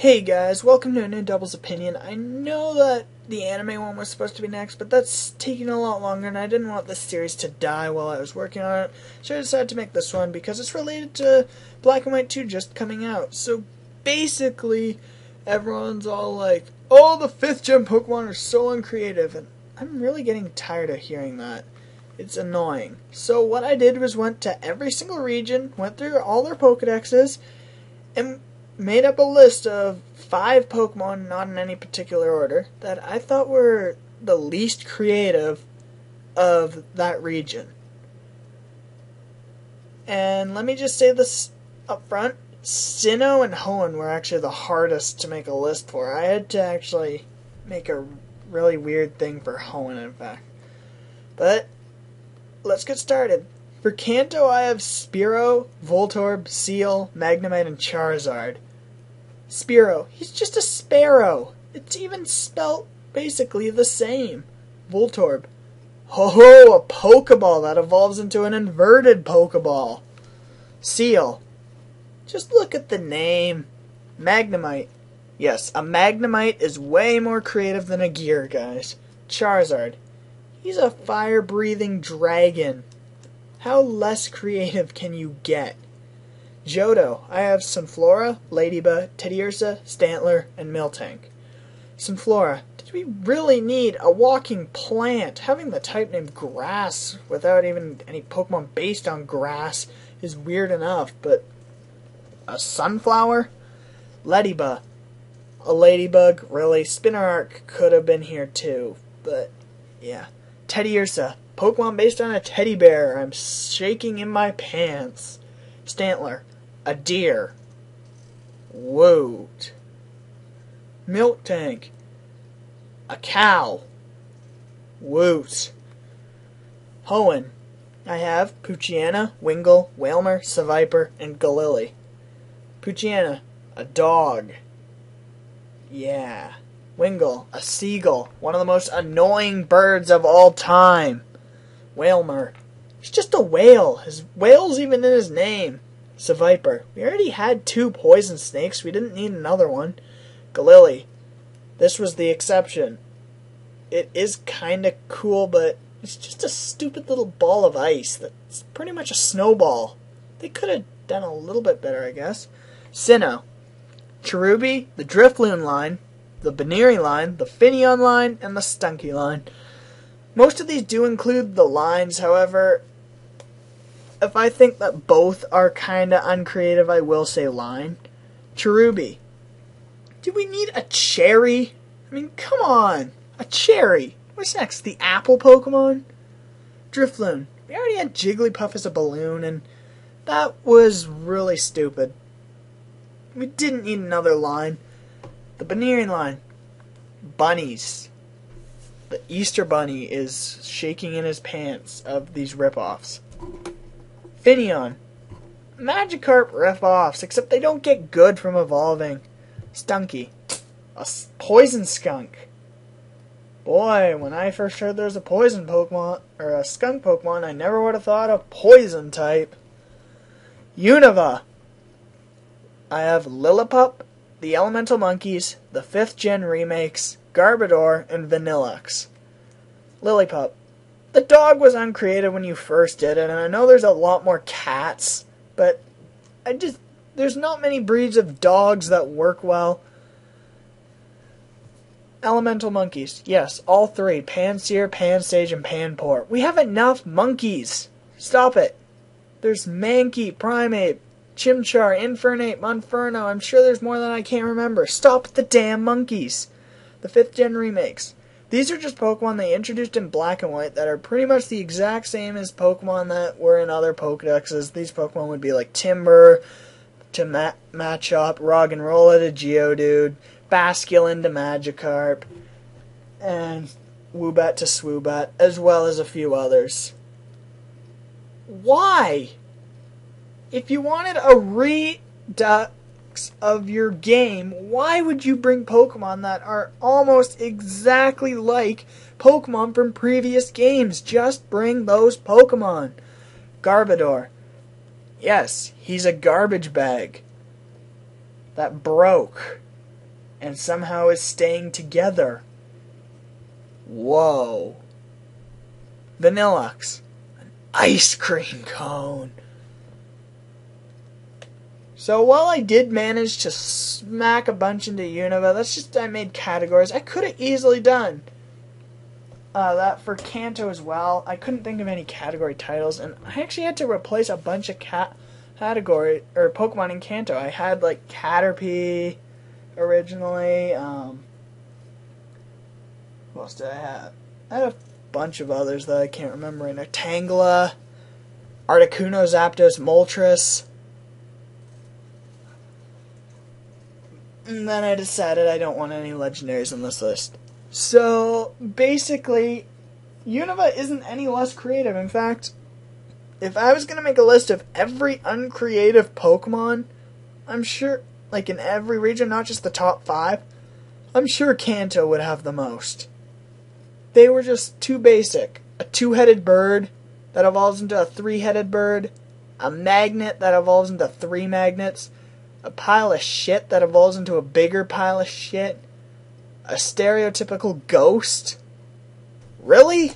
Hey guys, welcome to a new Double's Opinion. I know that the anime one was supposed to be next, but that's taking a lot longer, and I didn't want this series to die while I was working on it, so I decided to make this one because it's related to Black and White 2 just coming out. So basically, everyone's all like, oh, the 5th gen Pokemon are so uncreative, and I'm really getting tired of hearing that. It's annoying. So what I did was went to every single region, went through all their Pokedexes, and made up a list of 5 Pokemon, not in any particular order, that I thought were the least creative of that region. And let me just say this up front, Sinnoh and Hoenn were actually the hardest to make a list for. I had to actually make a really weird thing for Hoenn, in fact. But let's get started. For Kanto, I have Spearow, Voltorb, Seel, Magnemite, and Charizard. Spearow, he's just a sparrow. It's even spelt basically the same. Voltorb, ho, a Pokeball that evolves into an inverted Pokeball. Seel, just look at the name. Magnemite, yes, a Magnemite is way more creative than a gear, guys. Charizard, he's a fire-breathing dragon. How less creative can you get? Johto, I have Sunflora, Ladybug, Teddiursa, Stantler, and Miltank. Sunflora, did we really need a walking plant? Having the type named Grass without even any Pokemon based on grass is weird enough, but a sunflower? Ladybug. A ladybug, really? Spinark could have been here too, but yeah. Teddiursa, Pokemon based on a teddy bear. I'm shaking in my pants. Stantler, a deer. Woot. Miltank, a cow. Woot. Hoenn, I have Poochyena, Wingull, Wailmer, Seviper, and Galili. Poochyena, a dog. Yeah. Wingull, a seagull, one of the most annoying birds of all time. Wailmer, he's just a whale. His whale's even in his name. Seviper, we already had 2 poison snakes. We didn't need another one. Galili, this was the exception. It is kind of cool, but it's just a stupid little ball of ice that's pretty much a snowball. They could have done a little bit better, I guess. Sinnoh, Cherubi, the Drifloon line, the Baneri line, the Finneon line, and the Stunky line. Most of these do include the lines, however, if I think that both are kinda uncreative, I will say line. Cherubi. Do we need a cherry? I mean, come on! A cherry! What's next? The apple Pokemon? Drifloon. We already had Jigglypuff as a balloon, and that was really stupid. We didn't need another line. The Baneri line. Bunnies. The Easter Bunny is shaking in his pants of these ripoffs. Finneon. Magikarp ripoffs, except they don't get good from evolving. Stunky. A poison skunk. Boy, when I first heard there was a poison Pokemon, or a skunk Pokemon, I never would have thought a poison type. Unova. I have Lillipup, the Elemental Monkeys, the 5th gen remakes, Garbodor, and Vanillux. Lillipup. The dog was uncreative when you first did it, and I know there's a lot more cats, but there's not many breeds of dogs that work well. Elemental Monkeys. Yes, all 3. Pansear, Pansage, and Panpour. We have enough monkeys. Stop it. There's Mankey, Primeape, Chimchar, Infernape, Monferno. I'm sure there's more than I can't remember. Stop the damn monkeys. The 5th gen remakes. These are just Pokemon they introduced in Black and White that are pretty much the exact same as Pokemon that were in other Pokedexes. These Pokemon would be like Timber to Machop, Roggenrola to Geodude, Basculin to Magikarp, and Woobat to Swoobat, as well as a few others. Why? If you wanted a redux of your game, why would you bring Pokemon that are almost exactly like Pokemon from previous games? Just bring those Pokemon. Garbodor. Yes, he's a garbage bag that broke. and somehow is staying together. Whoa. Vanillux. An ice cream cone. So while I did manage to smack a bunch into Unova, that's just, I made categories. I could have easily done that for Kanto as well. I couldn't think of any category titles, and I actually had to replace a bunch of category or Pokemon in Kanto. I had like Caterpie originally. What else did I have? I had a bunch of others that I can't remember right now. Tangela, Articuno, Zapdos, Moltres. And then I decided I don't want any legendaries on this list. So, basically, Unova isn't any less creative. In fact, if I was going to make a list of every uncreative Pokemon, I'm sure, like in every region, not just the top 5, I'm sure Kanto would have the most. They were just too basic. A 2-headed bird that evolves into a 3-headed bird, a magnet that evolves into 3 magnets, a pile of shit that evolves into a bigger pile of shit, a stereotypical ghost. Really?